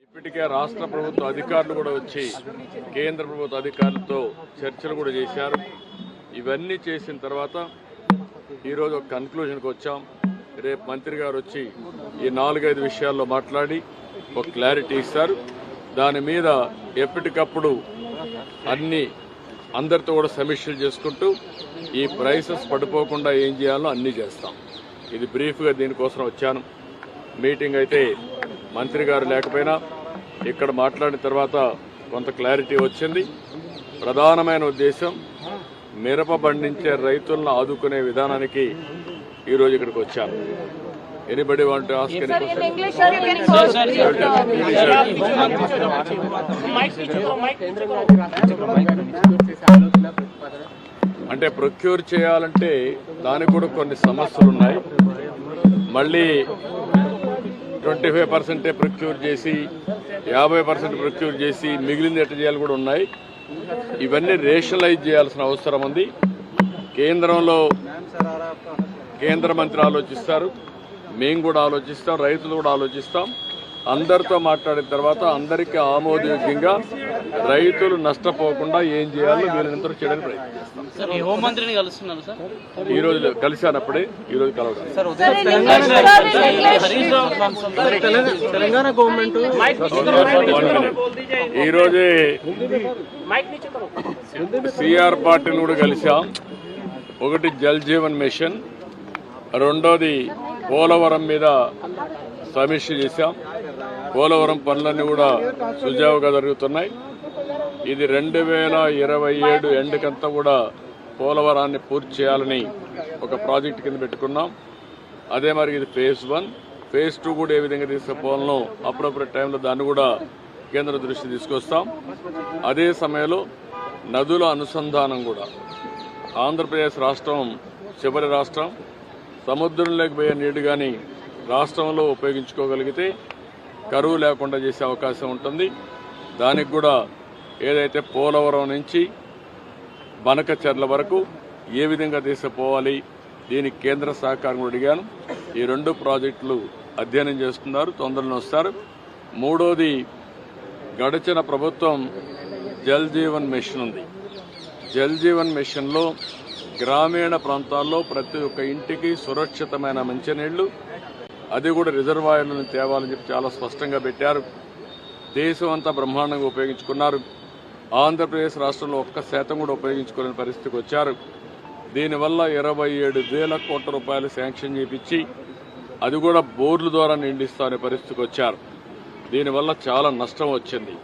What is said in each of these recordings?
ఇప్పటికే రాష్ట్ర ప్రభుత్వ అధికారులు కూడా వచ్చి కేంద్ర ప్రభుత్వ అధికారులతో చర్చలు కూడా చేశారు. ఇవన్నీ చేసిన తర్వాత ఈరోజు ఒక కన్క్లూజన్కి వచ్చాం. రేపు మంత్రి గారు వచ్చి ఈ 4-5 విషయాల్లో మాట్లాడి ఒక క్లారిటీ ఇస్తారు. దాని మీద ఎప్పటికప్పుడు అందరితో కూడా సమీక్షలు చేసుకుంటూ ఈ ప్రైసెస్ పడిపోకుండా ఏం చేయాలో అన్నీ చేస్తాం. ఇది బ్రీఫ్గా దీనికోసం వచ్చాను. మీటింగ్ అయితే మంత్రి గారు లేకపోయినా ఇక్కడ మాట్లాడిన తర్వాత కొంత క్లారిటీ వచ్చింది. ప్రధానమైన ఉద్దేశం మిరప పండించే రైతులను ఆదుకునే విధానానికి ఈరోజు ఇక్కడికి వచ్చాను. Anybody want to ask any అంటే ప్రొక్యూర్ చేయాలంటే దానికి కూడా కొన్ని సమస్యలు ఉన్నాయి. మళ్ళీ 25% ప్రొక్యూర్ చేసి 50% ప్రొక్యూర్ చేసి మిగిలింది ఎట్ట చేయాలి కూడా ఉన్నాయి. ఇవన్నీ రేషనలైజ్ చేయాల్సిన అవసరం ఉంది. కేంద్ర మంత్రి ఆలోచిస్తారు, మేము కూడా ఆలోచిస్తాం, రైతులు కూడా ఆలోచిస్తాం. అందరితో మాట్లాడిన తర్వాత అందరికీ ఆమోదయోగ్యంగా రైతులు నష్టపోకుండా ఏం చేయాలో వీళ్ళంతా చేయడానికి ప్రయత్నిస్తాం. హోంమంత్రిని కలుస్తున్నారు సార్. ఈరోజు కలిశానప్పుడే ఈరోజు కలవడం. తెలంగాణ గవర్నమెంట్ ఈరోజే సిఆర్ పార్టీలు కూడా కలిశాం. ఒకటి జల్ జీవన్ మిషన్, రెండోది పోలవరం మీద సమీక్ష చేశాం. పోలవరం పనులన్నీ కూడా సుజావుగా జరుగుతున్నాయి. ఇది 2027 ఎండుకంతా కూడా పోలవరాన్ని పూర్తి చేయాలని ఒక ప్రాజెక్టు కింద పెట్టుకున్నాం. అదే మరి ఇది ఫేజ్ 1, ఫేజ్ 2 కూడా ఏ విధంగా తీసుకుపోవాలనో అప్పుడప్పుడు టైంలో దాన్ని కూడా కేంద్ర దృష్టి తీసుకొస్తాం. అదే సమయంలో నదుల అనుసంధానం కూడా ఆంధ్రప్రదేశ్ రాష్ట్రం చివరి రాష్ట్రం. సముద్రంలోకి పోయే నీళ్లు కానీ రాష్ట్రంలో ఉపయోగించుకోగలిగితే కరువు లేకుండా చేసే అవకాశం ఉంటుంది. దానికి కూడా ఏదైతే పోలవరం నుంచి బనకచెర్ల వరకు ఏ విధంగా తీసుకుపోవాలి దీనికి కేంద్ర సహకారం కూడా అడిగాను. ఈ 2 ప్రాజెక్టులు అధ్యయనం చేస్తున్నారు, తొందరలో వస్తారు. మూడోది గడిచిన ప్రభుత్వం జల్ జీవన్ మిషన్ ఉంది. జల్ జీవన్ మిషన్లో గ్రామీణ ప్రాంతాల్లో ప్రతి ఒక్క ఇంటికి సురక్షితమైన మంచినీళ్లు, అది కూడా రిజర్వాయర్లను తేవాలని చెప్పి చాలా స్పష్టంగా పెట్టారు. దేశం అంతా బ్రహ్మాండంగా ఉపయోగించుకున్నారు. ఆంధ్రప్రదేశ్ రాష్ట్రంలో 1% కూడా ఉపయోగించుకోలేని పరిస్థితికి వచ్చారు. దీనివల్ల 27,000 కోట్ల రూపాయలు శాంక్షన్ చేయించి అది కూడా బోర్ల ద్వారా నిండిస్తామనే పరిస్థితికి వచ్చారు. దీనివల్ల చాలా నష్టం వచ్చింది.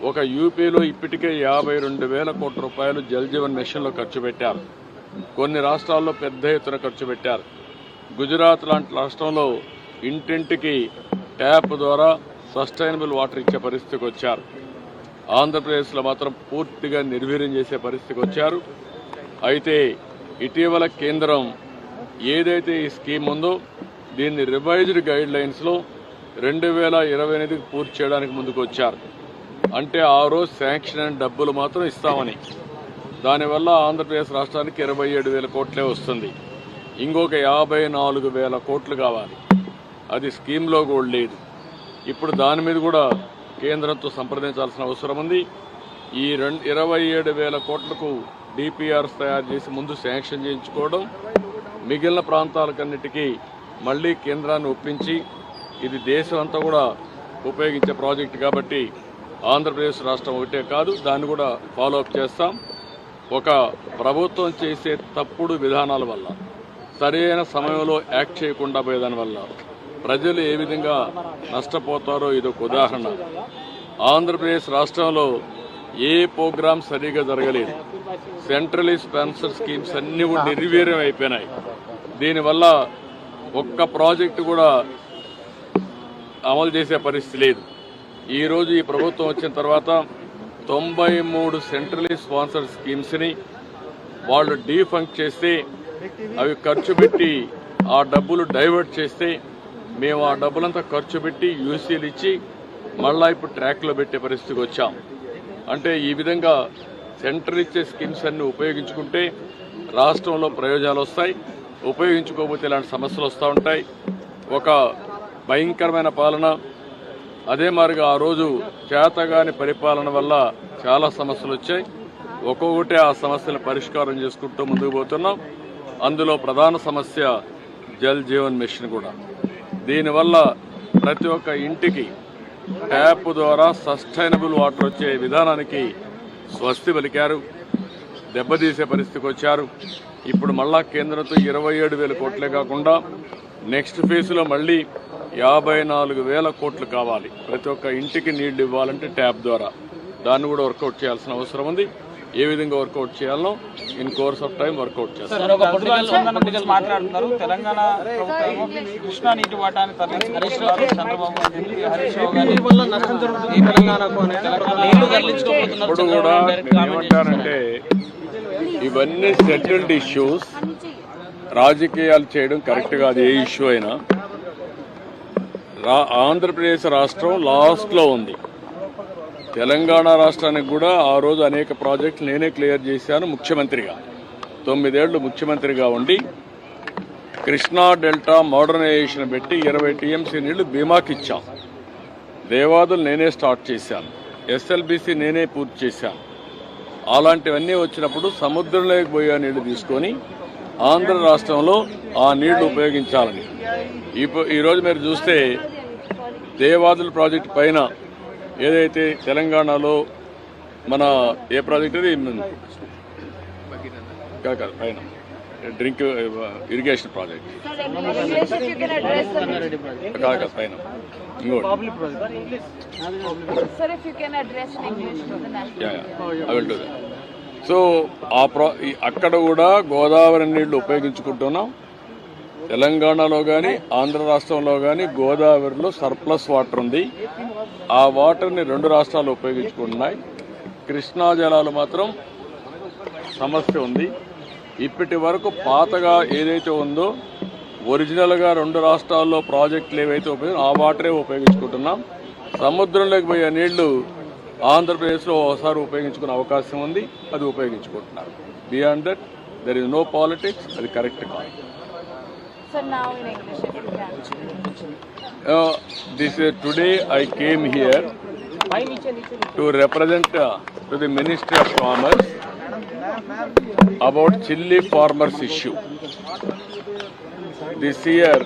ఒక యూపీలో ఇప్పటికే 52,000 కోట్ల రూపాయలు జల్ జీవన్ మిషన్లో ఖర్చు పెట్టారు. కొన్ని రాష్ట్రాల్లో పెద్ద ఎత్తున ఖర్చు పెట్టారు. గుజరాత్ లాంటి రాష్ట్రంలో ఇంటింటికి ట్యాప్ ద్వారా సస్టైనబుల్ వాటర్ ఇచ్చే పరిస్థితికి వచ్చారు. ఆంధ్రప్రదేశ్లో మాత్రం పూర్తిగా నిర్వీర్యం చేసే పరిస్థితికి వచ్చారు. అయితే ఇటీవల కేంద్రం ఏదైతే ఈ స్కీమ్ ఉందో దీన్ని రివైజ్డ్ గైడ్ లైన్స్లో 2028కి పూర్తి చేయడానికి ముందుకు వచ్చారు. అంటే ఆ రోజు శాంక్షన్ అయిన డబ్బులు మాత్రం ఇస్తామని. దానివల్ల ఆంధ్రప్రదేశ్ రాష్ట్రానికి 27,000 కోట్లే వస్తుంది. ఇంకొక 54,000 కోట్లు కావాలి. అది స్కీమ్లో కూడా లేదు. ఇప్పుడు దాని మీద కూడా కేంద్రంతో సంప్రదించాల్సిన అవసరం ఉంది. ఈ 27,000 కోట్లకు డిపిఆర్స్ తయారు చేసి ముందు శాంక్షన్ చేయించుకోవడం, మిగిలిన ప్రాంతాలకన్నిటికీ మళ్లీ కేంద్రాన్ని ఒప్పించి, ఇది దేశం అంతా కూడా ఉపయోగించే ప్రాజెక్టు కాబట్టి ఆంధ్రప్రదేశ్ రాష్ట్రం ఒకటే కాదు, దాన్ని కూడా ఫాలోఅప్ చేస్తాం. ఒక ప్రభుత్వం చేసే తప్పుడు విధానాల వల్ల, సరైన సమయంలో యాక్ట్ చేయకుండా పోయేదాని వల్ల ప్రజలు ఏ విధంగా నష్టపోతారో ఇదొక ఉదాహరణ. ఆంధ్రప్రదేశ్ రాష్ట్రంలో ఏ ప్రోగ్రాం సరిగా జరగలేదు. సెంట్రలీ స్పాన్సర్ స్కీమ్స్ అన్నీ కూడా నిర్వీర్యం అయిపోయినాయి. దీనివల్ల ఒక్క ప్రాజెక్టు కూడా అమలు చేసే పరిస్థితి లేదు. ఈరోజు ఈ ప్రభుత్వం వచ్చిన తర్వాత 93 సెంట్రలీ స్పాన్సర్డ్ స్కీమ్స్ని వాళ్ళు డీఫంక్ట్ చేస్తే, అవి ఖర్చు పెట్టి ఆ డబ్బులు డైవర్ట్ చేస్తే, మేము ఆ డబ్బులంతా ఖర్చు పెట్టి యూసీలు ఇచ్చి మళ్ళా ఇప్పుడు ట్రాక్లో పెట్టే పరిస్థితికి వచ్చాం. అంటే ఈ విధంగా సెంటర్ ఇచ్చే స్కీమ్స్ అన్ని ఉపయోగించుకుంటే రాష్ట్రంలో ప్రయోజనాలు వస్తాయి, ఉపయోగించుకోకపోతే ఇలాంటి సమస్యలు వస్తూ ఉంటాయి. ఒక భయంకరమైన పాలన, అదే మాదిరిగా ఆ రోజు చేతగాని పరిపాలన వల్ల చాలా సమస్యలు వచ్చాయి. ఒక్కొక్కటి ఆ సమస్యలు పరిష్కారం చేసుకుంటూ ముందుకు పోతున్నాం. అందులో ప్రధాన సమస్య జల్ జీవన్ మిషన్ కూడా. దీనివల్ల ప్రతి ఒక్క ఇంటికి ట్యాప్ ద్వారా సస్టైనబుల్ వాటర్ వచ్చే విధానానికి స్వస్తి పలికారు. దెబ్బతీసే పరిస్థితికి వచ్చారు. ఇప్పుడు మళ్ళా కేంద్రంతో 27,000 కోట్లే కాకుండా నెక్స్ట్ ఫేజ్లో మళ్ళీ 54,000 కోట్లు కావాలి. ప్రతి ఒక్క ఇంటికి నీళ్లు ఇవ్వాలంటే ట్యాప్ ద్వారా. దాన్ని కూడా వర్కౌట్ చేయాల్సిన అవసరం ఉంది. ఏ విధంగా వర్కౌట్ చేయాలో in course of time workout చేస్తారు. మాట్లాడుతున్నారు తెలంగాణ ప్రభుత్వం కృష్ణా నీటి వాటాన్ని తరలించుకుంటున్నారు. చంద్రబాబు హరీష్ రావు గారు ఇప్పుడు కూడా ఏమంటారంటే ఇవన్నీ సెటిల్డ్ ఇష్యూస్. రాజకీయాలు చేయడం కరెక్ట్ కాదు. ఏ ఇష్యూ అయినా ఆంధ్రప్రదేశ్ రాష్ట్రం లాస్ట్లో ఉంది. తెలంగాణ రాష్ట్రానికి కూడా ఆ రోజు అనేక ప్రాజెక్టులు నేనే క్లియర్ చేశాను ముఖ్యమంత్రిగా. 9 ఏళ్లు ముఖ్యమంత్రిగా ఉండి కృష్ణా డెల్టా మోడర్నైజేషన్ పెట్టి 20 టీఎంసీ నీళ్లు బీమాకి ఇచ్చాం. దేవాదులు నేనే స్టార్ట్ చేశాను. ఎస్ఎల్బీసీ నేనే పూర్తి చేశాను. అలాంటివన్నీ వచ్చినప్పుడు సముద్రంలోకి పోయే నీళ్లు తీసుకొని ఆంధ్ర రాష్ట్రంలో ఆ నీళ్లు ఉపయోగించాలని ఈరోజు మీరు చూస్తే దేవాదుల ప్రాజెక్టు పైన ఏదైతే తెలంగాణలో మన ఏ ప్రాజెక్ట్ అది కాదు పైన డ్రింక్ ఇరిగేషన్ ప్రాజెక్ట్ కాదు పైన ఇంకోటి సో అక్కడ కూడా గోదావరి నీళ్లు ఉపయోగించుకుంటున్నాం. తెలంగాణలో కానీ ఆంధ్ర రాష్ట్రంలో కానీ గోదావరిలో సర్ప్లస్ వాటర్ ఉంది. ఆ వాటర్ని 2 రాష్ట్రాలు ఉపయోగించుకుంటున్నాయి. కృష్ణా జలాలు మాత్రం సమస్య ఉంది. ఇప్పటి వరకు పాతగా ఏదైతే ఉందో ఒరిజినల్గా 2 రాష్ట్రాల్లో ప్రాజెక్టులు ఏవైతే ఆ వాటరే ఉపయోగించుకుంటున్నాం. సముద్రంలోకి పోయే నీళ్లు ఆంధ్రప్రదేశ్లో ఒకసారి ఉపయోగించుకునే అవకాశం ఉంది. అది ఉపయోగించుకుంటున్నారు. Beyond that there is no politics. అది కరెక్ట్ కాదు. Today I came here to represent to the Ministry of Commerce about chilli farmers issue. This year,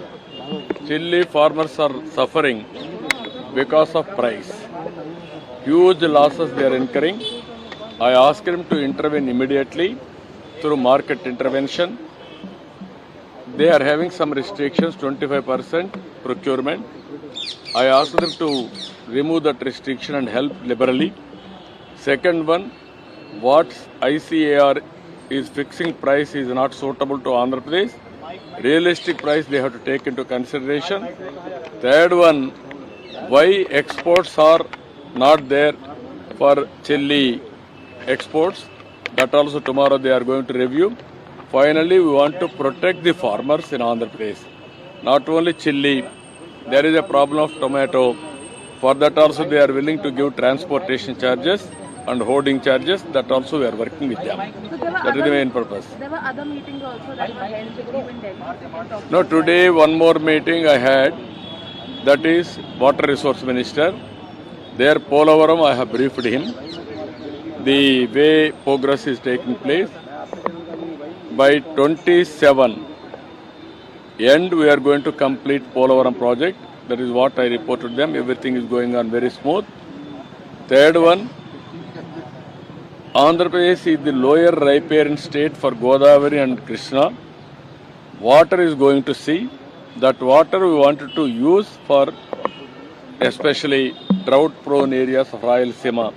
chilli farmers are suffering because of price. Huge losses they are incurring. I asked him to intervene immediately through market intervention. They are having some restrictions, 25% procurement. I asked them to remove that restriction and help liberally. Second one, what ICAR is fixing price is not suitable to Andhra Pradesh. Realistic price they have to take into consideration. Third one, why exports are not there for chilli exports. That also tomorrow they are going to review. Finally, we want to protect the farmers in Andhra Pradesh. Not only chilli, there is a problem of tomato. For that also they are willing to give transportation charges and hoarding charges. That also we are working with them. That is the main purpose. There were other meetings also that were held even Delhi. No, today one more meeting I had. That is Water Resource Minister. There Polavaram I have briefed him. The way progress is taking place. By 27 end we are going to complete Polavaram project. That is what I reported them. Everything is going on very smooth. Third one, Andhra Pradesh is the lower riparian state for Godavari and Krishna. Water is going to see. That water we wanted to use for especially drought prone areas of Rayalaseema.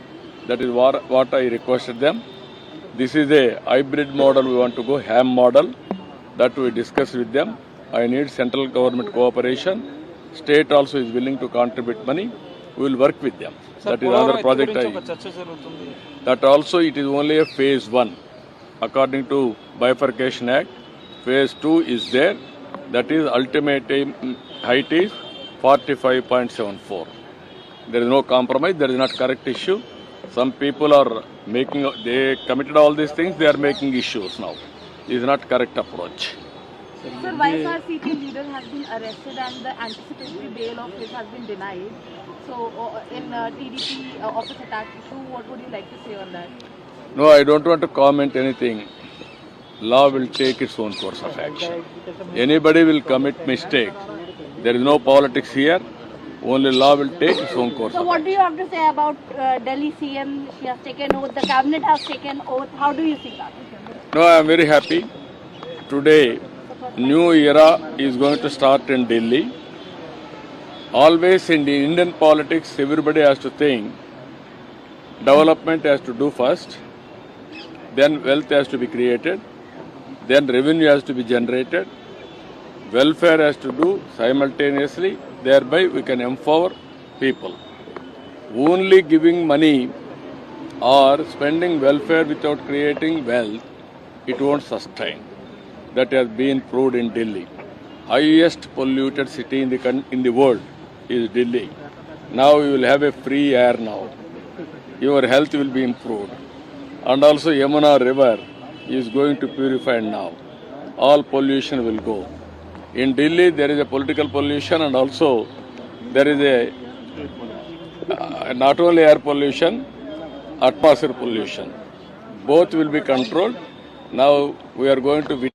That is what I requested them. This is a hybrid model we want to go, ham model. That we discussed with them. I need central government cooperation. State also is willing to contribute money. We will work with them. That is another project. That also it is only a phase 1. According to Bifurcation Act, phase 2 is there. That is ultimate height is 45.74. There is no compromise. There is not correct issue. Some people are making, they committed all these things, they are making issues now. This is not correct approach. Sir, YSRCP leader has been arrested and the anticipatory bail of his has been denied. So, in TDP office attack issue, what would you like to say on that? No, I don't want to comment anything. Law will take its own course of action. Anybody will commit mistake. There is no politics here. Only law will take its own course So of what do you have to say about Delhi CM? She has taken oath, the cabinet has taken oath. How do you see that? No, I am very happy. Today, new era is going to start in Delhi. Always in the Indian politics, everybody has to think development has to do first, then wealth has to be created, then revenue has to be generated, welfare has to do simultaneously, thereby we can empower people. Only giving money or spending welfare without creating wealth, it won't sustain. That has been proved in Delhi. Highest polluted city in the world is Delhi. Now you will have a free air now. Your health will be improved. And also Yamuna river is going to purify now. All pollution will go. In Delhi there is a political pollution and also there is a not only air pollution, atmosphere pollution. Both will be controlled. Now we are going to